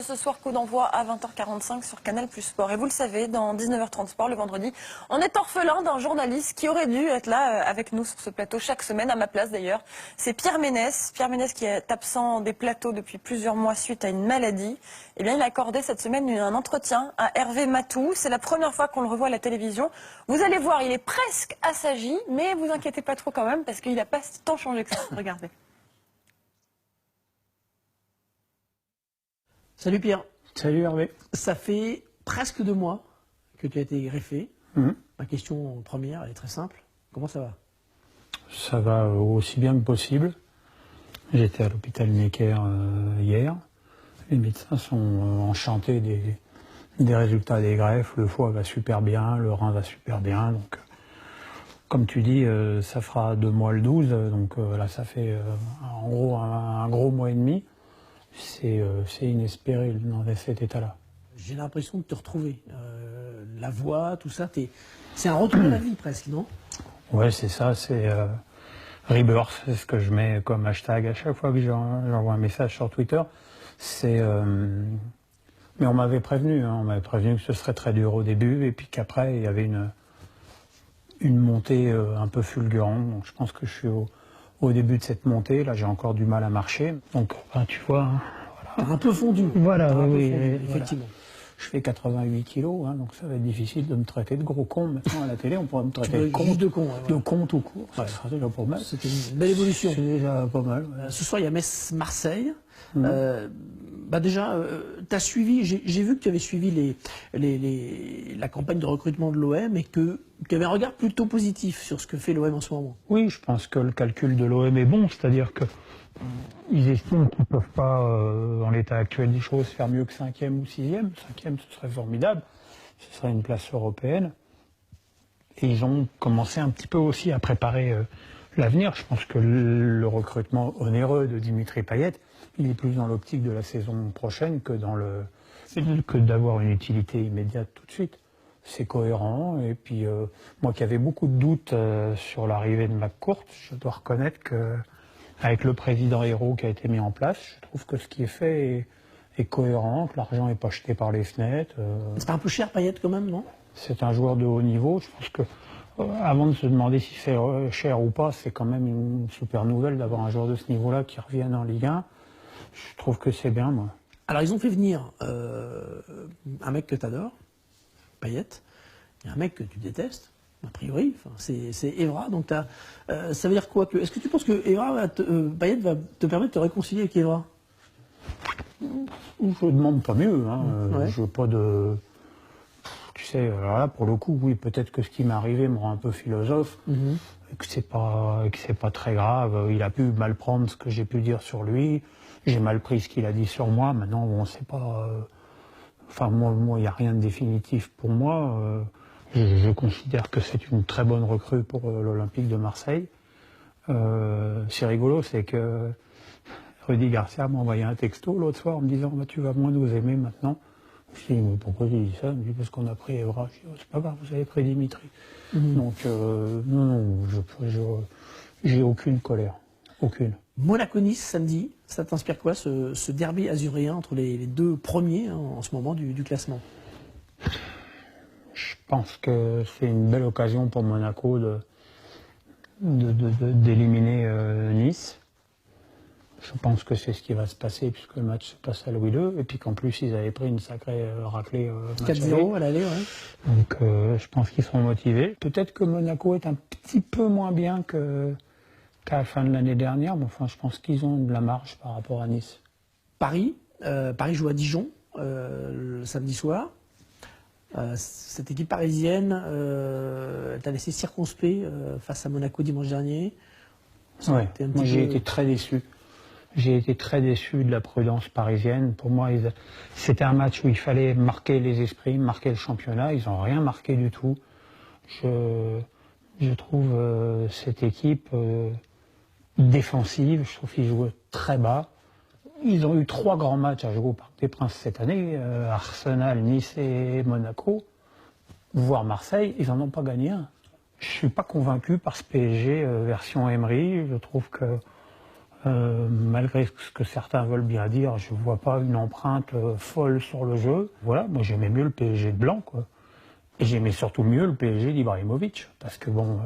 Ce soir, coup d'envoi à 20h45 sur Canal Plus Sport. Et vous le savez, dans 19h30 Sport, le vendredi, on est orphelin d'un journaliste qui aurait dû être là avec nous sur ce plateau chaque semaine, à ma place d'ailleurs. C'est Pierre Ménès. Pierre Ménès qui est absent des plateaux depuis plusieurs mois suite à une maladie. Eh bien, il a accordé cette semaine un entretien à Hervé Matou. C'est la première fois qu'on le revoit à la télévision. Vous allez voir, il est presque assagi, mais vous inquiétez pas trop quand même, parce qu'il n'a pas tant changé que ça. Regardez. Salut Pierre. Salut Hervé. Ça fait presque 2 mois que tu as été greffé. Ma question première, elle est très simple. Comment ça va? Ça va aussi bien que possible. J'étais à l'hôpital Necker hier. Les médecins sont enchantés des résultats des greffes. Le foie va super bien, le rein va super bien. Donc, comme tu dis, ça fera 2 mois le 12. Donc là, ça fait en gros un gros mois et demi. C'est inespéré dans cet état-là. J'ai l'impression de te retrouver. La voix, tout ça, c'est un retour à la vie presque, non? Ouais, c'est ça, c'est Rebirth, c'est ce que je mets comme hashtag à chaque fois que j'envoie un message sur Twitter. Mais on m'avait prévenu, on m'avait prévenu que ce serait très dur au début et puis qu'après il y avait une montée un peu fulgurante. Donc je pense que je suis au début de cette montée. Là, j'ai encore du mal à marcher. Donc, tu vois, hein, T'as un peu fondu. voilà, oui, Effectivement. Voilà. Je fais 88 kilos, hein, donc ça va être difficile de me traiter de gros con. Maintenant, à la télé, on pourrait me traiter de con. Juste de con. Ouais, de con tout court. Ouais. Ça sera déjà pas mal. C'était une belle évolution. C'est déjà pas mal. Ouais. Ce soir, il y a Metz-Marseille. Déjà, tu as suivi, j'ai vu que tu avais suivi la campagne de recrutement de l'OM et que tu avais un regard plutôt positif sur ce que fait l'OM en ce moment. Oui, je pense que le calcul de l'OM est bon, c'est-à-dire que ils estiment qu'ils ne peuvent pas, en l'état actuel des choses, faire mieux que 5e ou 6e. 5e, ce serait formidable. Ce serait une place européenne. Et ils ont commencé un petit peu aussi à préparer l'avenir. Je pense que le recrutement onéreux de Dimitri Payet, il est plus dans l'optique de la saison prochaine que d'avoir une utilité immédiate tout de suite. C'est cohérent. Et puis, moi qui avais beaucoup de doutes sur l'arrivée de McCourt, je dois reconnaître que avec le président Hérault qui a été mis en place, je trouve que ce qui est fait est cohérent, que l'argent n'est pas jeté par les fenêtres. C'est pas un peu cher, Payet, quand même, non? C'est un joueur de haut niveau. Je pense que, avant de se demander si c'est cher ou pas, c'est quand même une super nouvelle d'avoir un joueur de ce niveau-là qui revienne en Ligue 1. Je trouve que c'est bien, moi. Alors, ils ont fait venir un mec que tu adores, Payet, et un mec que tu détestes. A priori, c'est Evra, donc ça veut dire quoi? Est-ce que tu penses que Payet va te permettre de te réconcilier avec Evra? Je ne demande pas mieux. Hein. Ouais. Je veux pas de... Tu sais, alors là, pour le coup, oui, peut-être que ce qui m'est arrivé me rend un peu philosophe, et que c'est pas très grave. Il a pu mal prendre ce que j'ai pu dire sur lui. J'ai mal pris ce qu'il a dit sur moi. Maintenant, on sait pas... Enfin, moi, il n'y a rien de définitif pour moi. Je considère que c'est une très bonne recrue pour l'Olympique de Marseille. C'est rigolo, c'est que Rudy Garcia m'a envoyé un texto l'autre soir en me disant tu vas moins nous aimer maintenant. Je dis mais pourquoi il dit ça? Il me dit parce qu'on a pris Evra. Je dis c'est pas grave, vous avez pris Dimitri. Donc non, j'ai aucune colère. Aucune. Monaco-Nice samedi, ça t'inspire quoi ce derby azuréen entre les deux premiers en ce moment du classement? Je pense que c'est une belle occasion pour Monaco d'éliminer Nice. Je pense que c'est ce qui va se passer puisque le match se passe à Louis II et puis qu'en plus ils avaient pris une sacrée raclée 4-0 à l'aller, ouais. Donc je pense qu'ils seront motivés. Peut-être que Monaco est un petit peu moins bien qu'à la fin de l'année dernière, mais enfin je pense qu'ils ont de la marge par rapport à Nice. Paris joue à Dijon le samedi soir. Cette équipe parisienne t'a laissé circonspect face à Monaco dimanche dernier. Ouais, moi j'ai été très déçu. J'ai été très déçu de la prudence parisienne. Pour moi, c'était un match où il fallait marquer les esprits, marquer le championnat. Ils n'ont rien marqué du tout. Je trouve cette équipe défensive. Je trouve qu'ils jouent très bas. Ils ont eu 3 grands matchs à jouer au Parc des Princes cette année. Arsenal, Nice et Monaco, voire Marseille. Ils n'en ont pas gagné un. Je ne suis pas convaincu par ce PSG version Emery. Je trouve que Malgré ce que certains veulent bien dire, je ne vois pas une empreinte folle sur le jeu. Voilà, moi j'aimais mieux le PSG de Blanc, quoi. Et j'aimais surtout mieux le PSG d'Ibrahimovic. Parce que bon,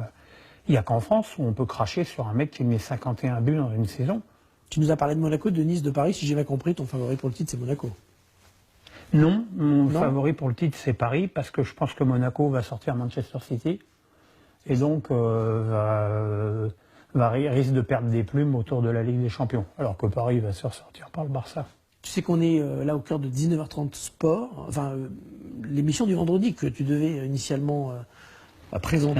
il n'y a qu'en France où on peut cracher sur un mec qui met 51 buts dans une saison. Tu nous as parlé de Monaco, de Nice, de Paris. Si j'ai bien compris, ton favori pour le titre, c'est Monaco. Non, mon Non. favori pour le titre, c'est Paris, parce que je pense que Monaco va sortir Manchester City. Et donc risque de perdre des plumes autour de la Ligue des Champions. Alors que Paris va se ressortir par le Barça. Tu sais qu'on est là au cœur de 19h30 Sport, enfin l'émission du vendredi que tu devais initialement présenter.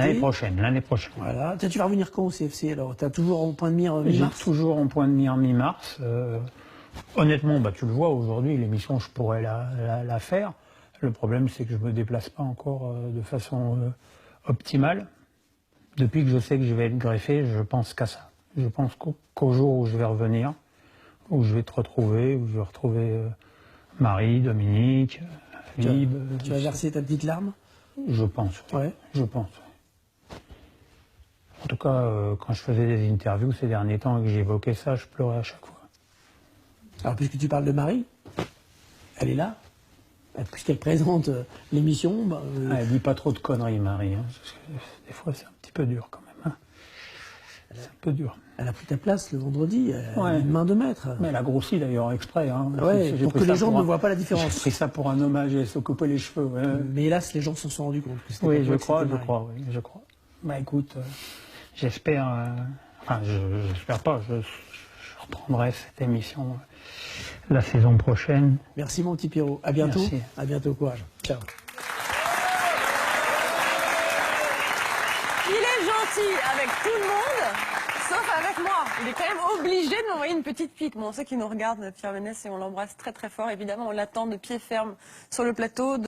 L'année prochaine. Voilà. Tu vas revenir quand au CFC alors? Tu as toujours en point de mire J'ai mi-mars? toujours en point de mire mi-mars. Honnêtement, tu le vois aujourd'hui, l'émission, je pourrais la faire. Le problème, c'est que je ne me déplace pas encore de façon optimale. Depuis que je sais que je vais être greffé, je pense qu'à ça. Je pense qu'au jour où je vais revenir, où je vais te retrouver, où je vais retrouver Marie, Dominique, Lib. Tu vas verser ta petite larme? Je pense. Ouais. Je pense. En tout cas, quand je faisais des interviews ces derniers temps et que j'évoquais ça, je pleurais à chaque fois. Alors puisque tu parles de Marie, elle est là. Puisqu'elle présente l'émission. Elle dit pas trop de conneries, Marie. Hein, parce que des fois, c'est un petit peu dur quand même. Hein. C'est un peu dur. Elle a pris ta place le vendredi. Elle a Ouais. une main de maître. Mais elle a grossi d'ailleurs exprès. Hein. Ouais, J'ai pour pris que ça les gens pour ne voient pas la différence. J'ai pris ça pour un hommage et elle se coupait les cheveux. Ouais. Mais hélas, les gens s'en sont rendus compte. Que c'était Oui, pas je toi, que crois, c'était je Marie. crois, oui, je crois. Écoute, j'espère. Enfin, j'espère pas. Je reprendrai cette émission la saison prochaine. Merci mon petit Pierrot. À bientôt. Merci. À bientôt, courage. Ciao. Il est gentil avec tout le monde, sauf avec moi. Il est quand même obligé de m'envoyer une petite pique. Bon, on sait qu'il nous regarde, Pierre Ménès, et on l'embrasse très très fort. Évidemment, on l'attend de pied ferme sur le plateau.